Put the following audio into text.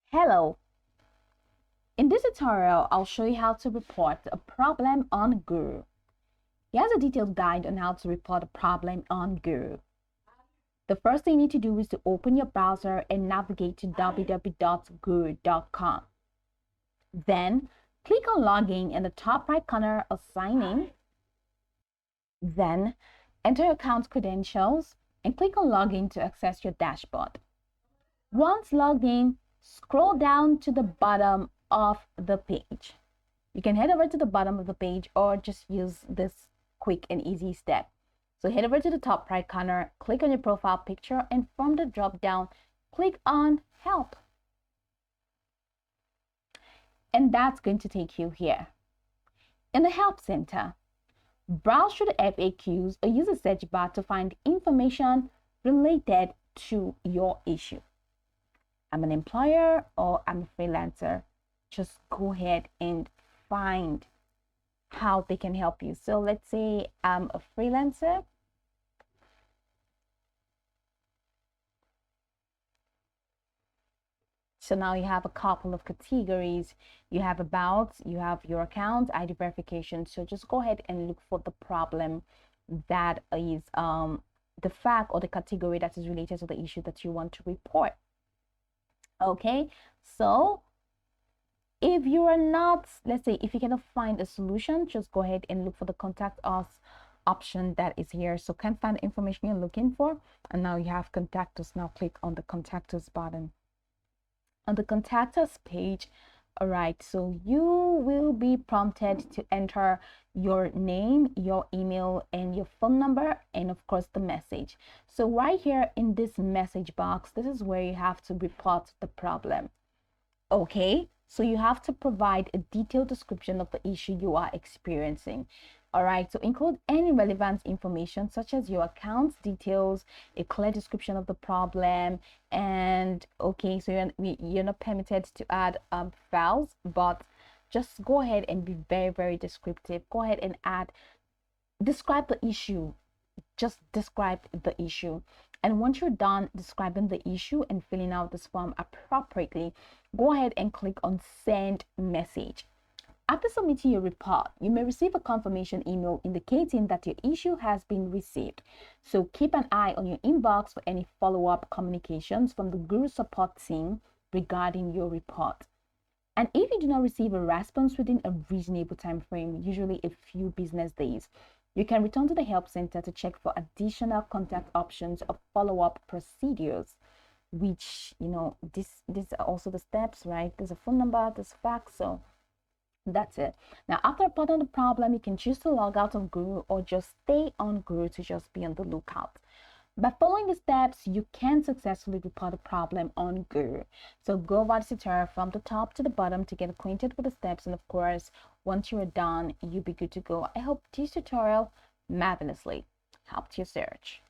Hello. In this tutorial, I'll show you how to report a problem on Guru. Here's a detailed guide on how to report a problem on Guru. The first thing you need to do is to open your browser and navigate to www.guru.com. Then, click on Login in the top right corner of Sign In. Then, enter your account credentials and click on Login to access your dashboard. Once logged in, scroll down to the bottom of the page. You can head over to the bottom of the page or just use this quick and easy step. So head over to the top right corner, click on your profile picture, and from the drop down, click on Help. And that's going to take you here. In the Help Center, browse through the FAQs or use a search bar to find information related to your issue. I'm an employer or I'm a freelancer. Just go ahead and find how they can help you. So let's say I'm a freelancer. So now you have a couple of categories. You have about, you have your account, ID verification. So just go ahead and look for the problem that is the fact or the category that is related to the issue that you want to report. Okay, so if you are not, let's say, if you cannot find a solution, just go ahead and look for the contact us option that is here. So can't find the information you're looking for, and now you have contact us. Now click on the contact us button. On the contact us page, all right, so you will be prompted to enter your name, your email, and your phone number, and of course the message. So right here in this message box, this is where you have to report the problem. Okay, so you have to provide a detailed description of the issue you are experiencing. All right, so include any relevant information such as your account details, a clear description of the problem, and okay, so you're not permitted to add files, but just go ahead and be very descriptive. Go ahead and describe the issue. Just describe the issue. And once you're done describing the issue and filling out this form appropriately, go ahead and click on Send Message. After submitting your report, you may receive a confirmation email indicating that your issue has been received. So keep an eye on your inbox for any follow-up communications from the Guru support team regarding your report. And if you do not receive a response within a reasonable time frame, usually a few business days, you can return to the Help Center to check for additional contact options or follow-up procedures, which, these are also the steps, right? There's a phone number, there's a fax, so that's it. Now, after reporting the problem, you can choose to log out of Guru or just stay on Guru to just be on the lookout. By following the steps, you can successfully report a problem on Guru. So go over the tutorial from the top to the bottom to get acquainted with the steps, and of course, once you are done, you'll be good to go. I hope this tutorial marvelously helped your search.